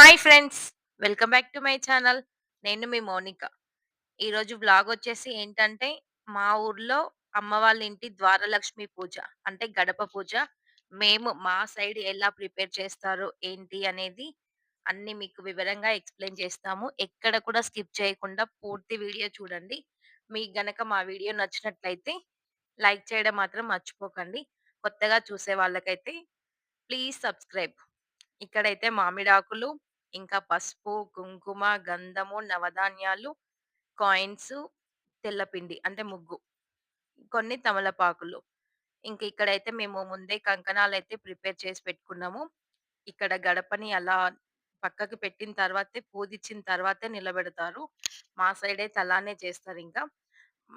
Hi friends! Welcome back to my channel. నేను మీ మౌనిక. ఈరోజు వ్లాగొచ్చేసి ఏంటంటే, మా ఊర్లో అమ్మ వాళ్ళ ఇంటి ద్వారలక్ష్మి పూజ. అంటే గడప పూజ. మేము మా సైడ్ ఎలా ప్రిపేర్ చేస్తారో, ఏంటి అనేది అన్నీ మీకు వివరంగా ఎక్స్‌ప్లెయిన్ చేస్తాము. ఎక్కడ కూడా స్కిప్ చేయకుండా పూర్తి వీడియో చూడండి. మీకు గనక మా వీడియో నచ్చినట్లయితే లైక్ చేయడం మాత్రం మర్చిపోకండి. కొత్తగా చూసే వాళ్ళకైతే ప్లీజ్ సబ్స్క్రైబ్. ఇక్కడైతే మామిడాకులు, ఇంకా పసుపు, కుంకుమ, గంధము, నవధాన్యాలు, కాయిన్స్, తెల్లపిండి అంటే ముగ్గు, కొన్ని తమలపాకులు. ఇంక ఇక్కడైతే మేము ముందే కంకణాలైతే ప్రిపేర్ చేసి పెట్టుకున్నాము. ఇక్కడ గడపని అలా పక్కకి పెట్టిన తర్వాతే పూజిచ్చిన తర్వాతే నిలబెడతారు. మా సైడ్ అయితే అలానే చేస్తారింక.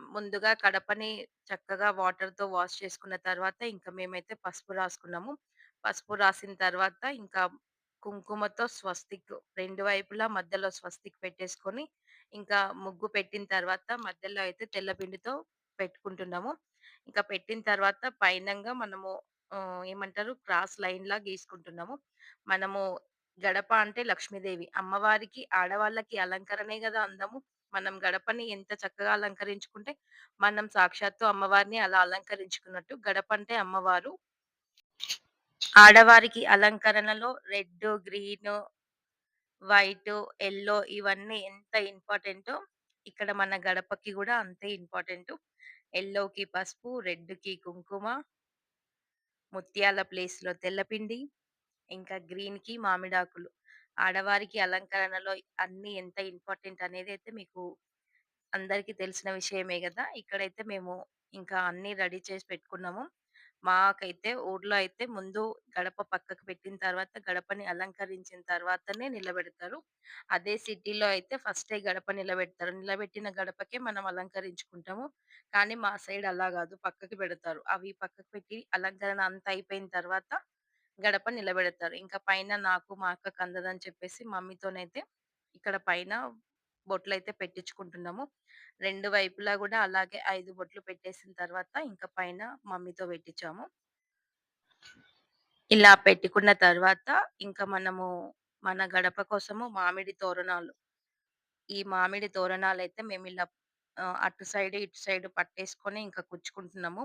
ముందుగా కడపని చక్కగా వాటర్‌తో వాష్ చేసుకున్న తర్వాత ఇంక మేమైతే పసుపు రాసుకున్నాము. పసుపు రాసిన తర్వాత ఇంకా కుంకుమతో స్వస్తిక్ 2 వైపులా మధ్యలో స్వస్తిక్ పెట్టేసుకొని, ఇంకా ముగ్గు పెట్టిన తర్వాత మధ్యలో అయితే తెల్ల పిండితో పెట్టుకుంటున్నాము. ఇంకా పెట్టిన తర్వాత పైనంగా మనము ఏమంటారు క్రాస్ లైన్‌లా గీసుకుంటున్నాము. మనము గడప అంటే లక్ష్మీదేవి. అమ్మవారికి ఆడవాళ్ళకి అలంకరణే గదా అందము. మనం గడపని ఎంత చక్కగా అలంకరించుకుంటే, మనం సాక్షాత్తు అమ్మవారిని అలా అలంకరించుకున్నట్టు. గడపంటే అమ్మవారు. ఆడవారికి అలంకరణలో రెడ్డు, గ్రీను, వైటు, యెల్లో ఇవన్నీ ఎంత ఇంపార్టెంటో, ఇక్కడ మన గడపకి గూడా అంతే ఇంపార్టెంటు. యెల్లోకి పసుపు, రెడ్‌కి కుంకుమ, ముత్యాల ప్లేస్‌లో తెల్లపిండి, ఇంకా గ్రీన్‌కి మామిడాకులు. ఆడవారికి అలంకరణలో అన్నీ ఎంత ఇంపార్టెంట్ అనేదైతే మీకు అందరికీ తెలిసిన విషయమే గదా! ఇక్కడైతే మేము ఇంకా అన్నీ రెడీ చేసి పెట్టుకున్నాము. మాకైతే ఊర్లో అయితే ముందు గడప పక్కకు పెట్టిన తర్వాత, గడపని అలంకరించిన తర్వాతనే నిలబెడతారు. అదే సిటీలో అయితే ఫస్టే గడప నిలబెడతారు. నిలబెట్టిన గడపకే మనం అలంకరించుకుంటాము. కానీ మా సైడ్ అలా గాదు. పక్కకి పెడతారు. అవి పక్కకు పెట్టి అలంకరణ అంతా అయిపోయిన తర్వాత గడప నిలబెడతారు. ఇంకా పైన నాకు, మా అక్కకి అందదని చెప్పేసి మమ్మీతోనైతే ఇక్కడ పైన బొట్లయితే పెట్టించుకుంటున్నాము. 2 వైపులా గూడా అలాగే 5 బొట్లు పెట్టేసిన తర్వాత ఇంక పైన మమ్మీతో పెట్టించాము. ఇలా పెట్టుకున్న తర్వాత ఇంక మనము మన గడప కోసము మామిడి తోరణాలు. ఈ మామిడి తోరణాలైతే మేమిలా అటు సైడ్, ఇటు సైడ్ పట్టేసుకొని ఇంకా కుచ్చుకుంటున్నాము.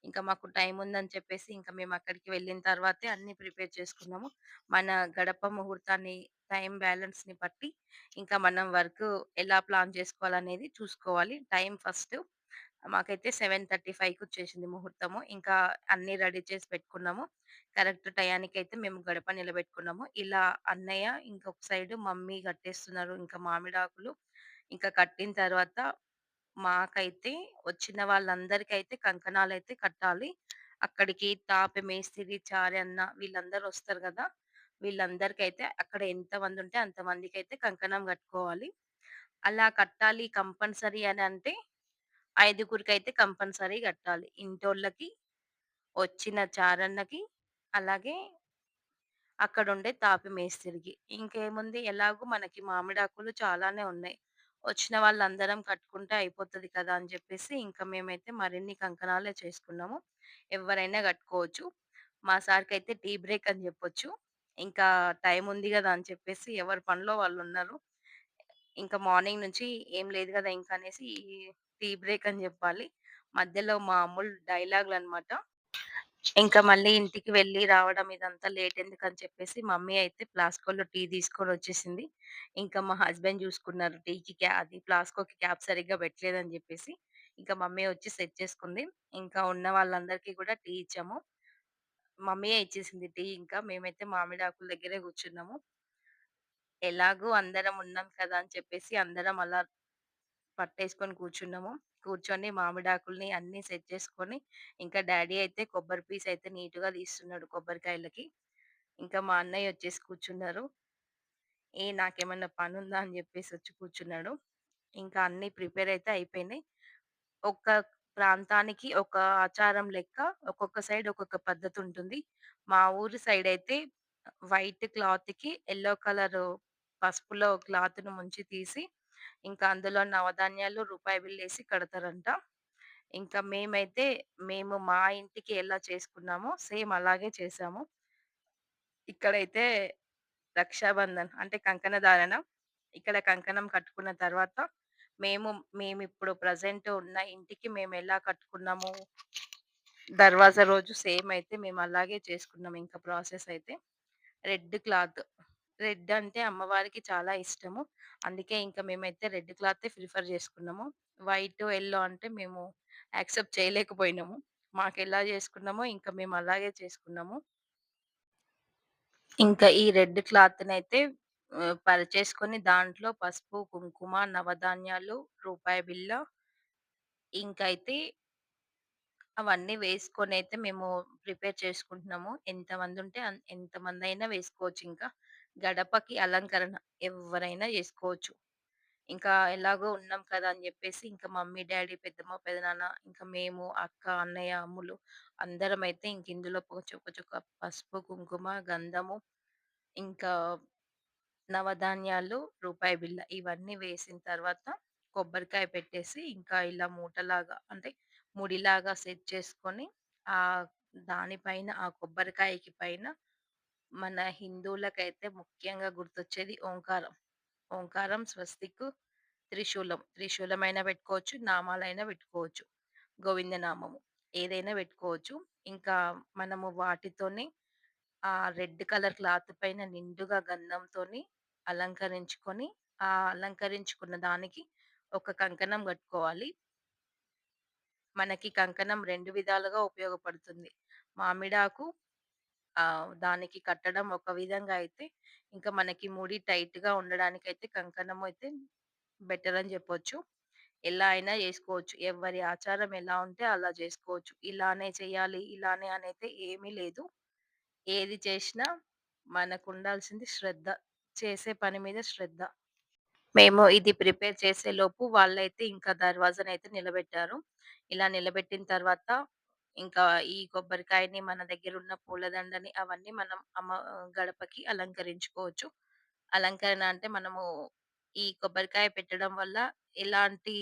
ఇంకా మాకు టైముందని చెప్పేసి ఇంక మేమక్కడికి వెళ్ళిన తర్వాతే అన్నీ ప్రిపేర్ చేసుకున్నాము. మన గడప ముహూర్తాన్ని టైం బ్యాలెన్స్‌ని బట్టి ఇంకా మనం వర్కు ఎలా ప్లాన్ చేసుకోవాలనేది చూసుకోవాలి. Time first. మాకైతే 7:35కి వచ్చేసింది ముహూర్తము. ఇంకా అన్నీ రెడీ చేసి పెట్టుకున్నాము. కరెక్ట్ టయానికైతే మేము గడప నిలబెట్టుకున్నాము. ఇలా అన్నయ్య ఇంకొక సైడు మమ్మీ కట్టేస్తున్నారు. ఇంకా మామిడాకులు. ఇంకా కట్టిన తర్వాత మాకైతే వచ్చిన వాళ్ళందరికైతే కంకణాలైతే కట్టాలి. అక్కడికి తాపి మేస్తిరి, చారన్న వీళ్ళందరూ వస్తారు గదా! వీళ్ళందరికైతే అక్కడ ఎంతమందుంటే అంతమందికైతే కంకణం కట్టుకోవాలి. అలా కట్టాలి కంపల్సరీ అనంటే ఐదుగురికైతే కంపల్సరీ కట్టాలి. ఇంటోళ్ళకి, వచ్చిన చారన్నకి, అలాగే అక్కడుండే తాపి మేస్త్రికి. ఇంకేముంది ఎలాగో మనకి మామిడాకులు చాలానే ఉన్నాయి. వచ్చిన వాళ్ళందరం కట్టుకుంటే అయిపోతది కదా! అని జెప్పేసి ఇంకా మేమైతే మరిన్ని కంకణాలే చేసుకున్నాము. ఎవ్వరైనా కట్టుకోవచ్చు. మా సార్‌కైతే టీ బ్రేక్ అని జెప్పొచ్చు. ఇంకా టైం ఉంది గదా! అని చెప్పేసి ఎవరి పనిలో వాళ్ళున్నారు. ఇంకా మార్నింగ్ నుంచి ఏం లేదు గదా! ఇంక అనేసి టీ బ్రేక్ అని జెప్పాలి. మధ్యలో మామూలు డైలాగులనమాట. ఇంకా మళ్ళీ ఇంటికి వెళ్లి రావడం ఇదంతా లేట్ ఎందుకని చెప్పేసి మమ్మీ అయితే ఫ్లాస్కో‌లో టీ తీసుకొనొచ్చేసింది. ఇంకా మా హస్బెండ్ చూసుకున్నారు టీకి అది ఫ్లాస్కోకి క్యాప్ సరిగ్గా పెట్టలేదని జెప్పేసి. ఇంకా మమ్మీ వచ్చి సెట్ చేసుకుంది. ఇంకా ఉన్న వాళ్ళందరికీ కూడా టీ ఇచ్చాము. మమ్మీయే ఇచ్చేసింది టీ ఇంకా. మేమైతే మామిడాకుల దగ్గరే కూర్చున్నాము. ఎలాగో అందరం ఉన్నాం కదా! అని చెప్పేసి అందరం అలా పట్టేసుకొని కూర్చున్నాము. కూర్చొని మామిడాకుల్ని అన్నీ సెట్ చేసుకొని, ఇంకా డ్యాడీ అయితే కొబ్బరి పీస్ అయితే నీట్‌గా తీస్తున్నాడు కొబ్బరికాయలకి. ఇంకా మా అన్నయ్య వచ్చేసి కూర్చున్నారు. నాకేమన్నా పనుందా అని జెప్పేసొచ్చి కూర్చున్నాడు. ఇంకా అన్నీ ప్రిపేర్ అయితే అయిపోయినాయి. ఒక్క ప్రాంతానికి ఒక ఆచారం లెక్క ఒక్కొక్క సైడ్ ఒక్కొక్క పద్ధతుంటుంది. మా ఊరి సైడయితే వైట్ క్లాత్‌కి యెల్లో కలరు పసుపులో క్లాత్‌ని ముంచి తీసి, ఇంకా అందులో నవధాన్యాలు, రూపాయి బిల్లేసి కడతారంట. ఇంకా మేము మా ఇంటికి ఎలా చేసుకున్నామో సేమ్ అలాగే చేశాము. ఇక్కడైతే రక్షాబంధన్ అంటే కంకణ ధారణ. ఇక్కడ కంకణం కట్టుకున్న తర్వాత మేము మేమిప్పుడు ప్రెజెంట్ ఉన్న ఇంటికి మేమెలా కట్టుకున్నాము, దర్వాజా రోజు సేమ్ అయితే మేమలాగే చేసుకున్నాం ఇంకా ప్రాసెస్ అయితే. Red cloth. రెడ్ అంటే అమ్మవారికి చాలా ఇష్టము. అందుకే ఇంక మేమైతే రెడ్ క్లాతే ప్రిఫర్ జేసుకున్నాము. వైట్, యెల్లో అంటే మేము యాక్సెప్ట్ చేయలేకపోయినాము. మాకెలా జేసుకున్నామో ఇంక మేమలాగే చేసుకున్నాము. ఇంకా ఈ రెడ్ క్లాత్‌నయితే పరిచేసుకొని దాంట్లో పసుపు, కుంకుమ, నవధాన్యాలు, రూపాయి బిళ్ళ ఇంకైతే అవన్నీ వేసుకొనైతే మేము ప్రిపేర్ చేసుకుంటున్నాము. ఎంతమందుంటే ఎంతమందైనా వేసుకోవచ్చింకా. గడపకి అలంకరణ ఎవ్వరైనా జేసుకోవచ్చు. ఇంకా ఎలాగో ఉన్నాం కదా అని జెప్పేసి ఇంకా మమ్మీ, డ్యాడీ, పెద్దమ్మ, పెదనాన్న, ఇంకా మేము, అక్క, అన్నయ్య, అమ్ములు అందరమైతే ఇంక ఇందులో ఒక పసుపు, కుంకుమ, గంధము, ఇంకా నవధాన్యాలు, రూపాయి బిళ్ళ ఇవన్నీ వేసిన తర్వాత కొబ్బరికాయ పెట్టేసి ఇంకా ఇలా మూటలాగా అంటే ముడిలాగా సెట్ చేసుకొని ఆహ్, దానిపైన ఆ కొబ్బరికాయకి పైన మన హిందువులకైతే ముఖ్యంగా గుర్తొచ్చేది ఓంకారం. ఓంకారం, స్వస్తిక్, త్రిశూలం. త్రిశూలమైనా పెట్టుకోవచ్చు, నామాలైనా పెట్టుకోవచ్చు. గోవిందనామము ఏదైనా పెట్టుకోవచ్చు. ఇంకా మనము వాటితోనే ఆ రెడ్ కలర్ క్లాత్ పైన నిండుగా గంధంతోని అలంకరించుకొని, ఆ అలంకరించుకున్న దానికి ఒక కంకణం కట్టుకోవాలి. మనకి కంకణం 2 విధాలుగా ఉపయోగపడుతుంది. మామిడాకు దానికి కట్టడం ఒక విధంగా అయితే, ఇంకా మనకి ముడి టైట్‌గా ఉండడానికైతే కంకణం అయితే బెటర్ అని జెప్పొచ్చు. ఎలా అయినా జేసుకోవచ్చు. ఎవరి ఆచారం ఎలా ఉంటే అలా జేసుకోవచ్చు. ఇలానే చేయాలి, ఇలానే అనైతే ఏమీ లేదు. ఏది చేసినా మనకుండాల్సింది శ్రద్ధ. చేసే పని మీద శ్రద్ధ. మేము ఇది ప్రిపేర్ చేసేలోపు వాళ్ళైతే ఇంకా దర్వాజానైతే నిలబెట్టారు. ఇలా నిలబెట్టిన తర్వాత ఇంకా ఈ కొబ్బరికాయని మన దగ్గరున్న పూలదండని అవన్నీ మనం గడపకి అలంకరించుకోవచ్చు. అలంకరణ అంటే మనము ఈ కొబ్బరికాయ పెట్టడం వల్ల ఎలాంటి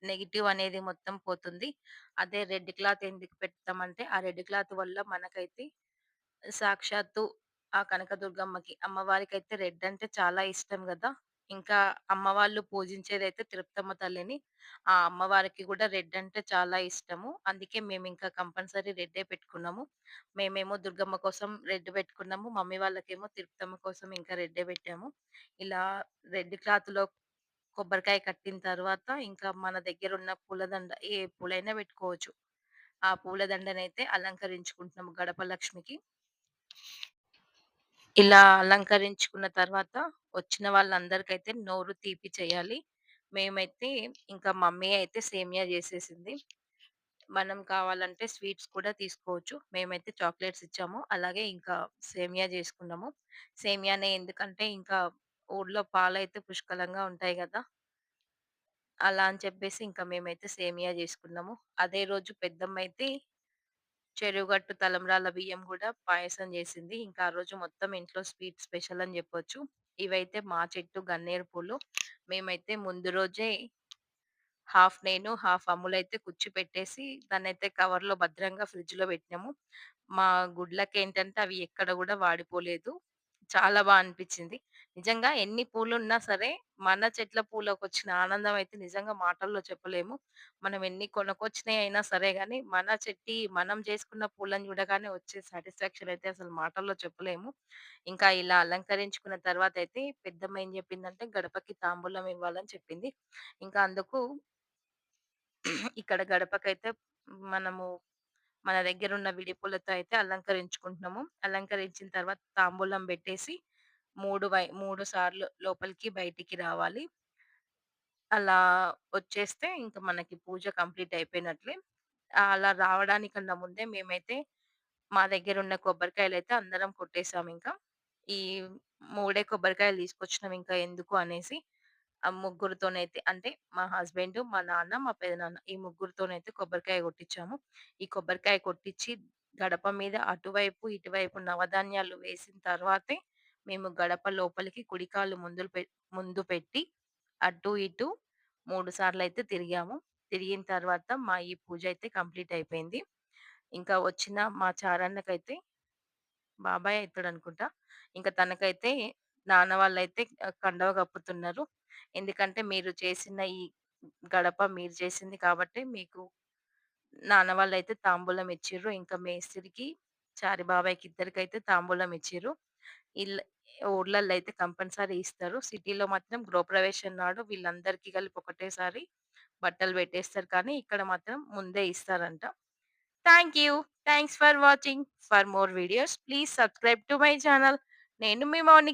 నెగెటివ్ అనేది మొత్తం పోతుంది. అదే రెడ్ క్లాత్ ఎందుకు పెడతామంటే, ఆ రెడ్ క్లాత్ వల్ల మనకైతే సాక్షాత్తు ఆ కనకదుర్గమ్మకి, అమ్మవారికైతే రెడ్ అంటే చాలా ఇష్టం గదా! ఇంకా అమ్మవాళ్ళు పూజించేదైతే తిరుపతమ్మ తల్లిని. ఆ అమ్మవారికి గూడా రెడ్ అంటే చాలా ఇష్టము. అందుకే మేమింకా కంపల్సరీ రెడ్డే పెట్టుకున్నాము. మేమేమో దుర్గమ్మ కోసం రెడ్ పెట్టుకున్నాము. మమ్మీ వాళ్ళకేమో తిరుపతమ్మ కోసం ఇంకా రెడ్డే పెట్టాము. ఇలా రెడ్ క్లాత్‌లో కొబ్బరికాయ కట్టిన తర్వాత ఇంకా మన దగ్గరున్న పూలదండ ఏ పూలైనా పెట్టుకోవచ్చు. ఆ పూలదండనైతే అలంకరించుకుంటున్నాము గడప లక్ష్మికి. ఇలా అలంకరించుకున్న తర్వాత వచ్చిన వాళ్ళందరికైతే నోరు తీపి చేయాలి. మేమైతే ఇంకా మమ్మీ అయితే సేమియా జేసేసింది. మనం కావాలంటే స్వీట్స్ కూడా తీసుకోవచ్చు. మేమైతే చాక్లేట్స్ ఇచ్చాము. అలాగే ఇంకా సేమియా జేసుకున్నాము. సేమియానే ఎందుకంటే ఇంకా ఊర్లో పాలైతే పుష్కలంగా ఉంటాయి గదా! అలా అని చెప్పేసి ఇంకా మేమైతే సేమియా జేసుకున్నాము. అదే రోజు పెద్దమ్మయితే చెరుగట్టు తలంబ్రాల బియ్యం గూడా పాయసం జేసింది. ఇంకా ఆ రోజు మొత్తం ఇంట్లో స్వీట్ స్పెషల్ అని జెప్పొచ్చు. ఇవైతే మా చెట్టు గన్నేరు పూలు. మేమైతే ముందు రోజే హాఫ్ నేను, హాఫ్ అమ్ములైతే కుచ్చి పెట్టేసి దాన్నైతే కవర్‌లో భద్రంగా ఫ్రిడ్జ్‌లో పెట్టినాము. మా గుడ్లకేంటంటే అవి ఎక్కడ గూడా వాడిపోలేదు. చాలా అనిపిచ్చింది. నిజంగా ఎన్ని పూలున్నా సరే, మన చెట్ల పూలకొచ్చిన ఆనందం అయితే నిజంగా మాటల్లో చెప్పలేము. మనం ఎన్ని కొనుక్కొచ్చినయి అయినా సరే గానీ, మన చెట్టి మనం జేసుకున్న పూలను చూడగానే వచ్చే సాటిస్ఫాక్షన్ అయితే అసలు మాటల్లో చెప్పలేము. ఇంకా ఇలా అలంకరించుకున్న తర్వాతయితే పెద్దమ్మ ఏం జెప్పిందంటే గడపకి తాంబూలం ఇవ్వాలని చెప్పింది. ఇంకా అందుకు ఇక్కడ గడపకైతే మనము మన దగ్గరున్న విడి పూలతో అయితే అలంకరించుకుంటున్నాము. అలంకరించిన తర్వాత తాంబూలం బెట్టేసి 3 సార్లు లోపలికి, బయటికి రావాలి. అలా వచ్చేస్తే ఇంక మనకి పూజ కంప్లీట్ అయిపోయినట్లే. అలా రావడానికన్నా ముందే మేమైతే మా దగ్గరున్న కొబ్బరికాయలైతే అందరం కొట్టేసామింక. ఈ మూడే కొబ్బరికాయలు తీసుకొచ్చినాం ఇంకా ఎందుకు అనేసి. ఆ ముగ్గురితోనైతే అంటే మా హస్బెండ్, మా నాన్న, మా పెదనాన్న ఈ ముగ్గురితోనైతే కొబ్బరికాయ కొట్టిచ్చాము. ఈ కొబ్బరికాయ కొట్టిచ్చి గడప మీద అటువైపు, ఇటువైపు నవధాన్యాలు వేసిన తర్వాతే మేము గడప లోపలికి కుడి కాలు ముందు పెట్టి అటు, ఇటు 3 సార్లయితే తిరిగాము. తిరిగిన తర్వాత మా ఈ పూజ అయితే కంప్లీట్ అయిపోయింది. ఇంకా వచ్చిన మా చారన్నకైతే బాబాయ్ అయితాడనుకుంటా. ఇంక తనకైతే నాన్న వాళ్ళైతే కండువ కప్పుతున్నారు. ఎందుకంటే మీరు చేసిన ఈ గడప మీరు చేసింది కాబట్టి మీకు నాన్న వాళ్ళైతే తాంబూలం ఇచ్చిర్రు. ఇంకా మేస్త్రికి, చారి బాబాయికి ఇద్దరికైతే తాంబూలం ఇచ్చిర్రు. ఇల్ ఊర్లల్లో అయితే కంపల్సరీ ఇస్తారు. సిటీలో మాత్రం గృహప్రవేశం నాడు వీళ్ళందరికీ కలిపి ఒకటేసారి బట్టలు పెట్టేస్తారు కానీ, ఇక్కడ మాత్రం ముందే ఇస్తారంట. Thank you. Thanks for watching. For more videos please subscribe to my channel. నేను మీ మౌని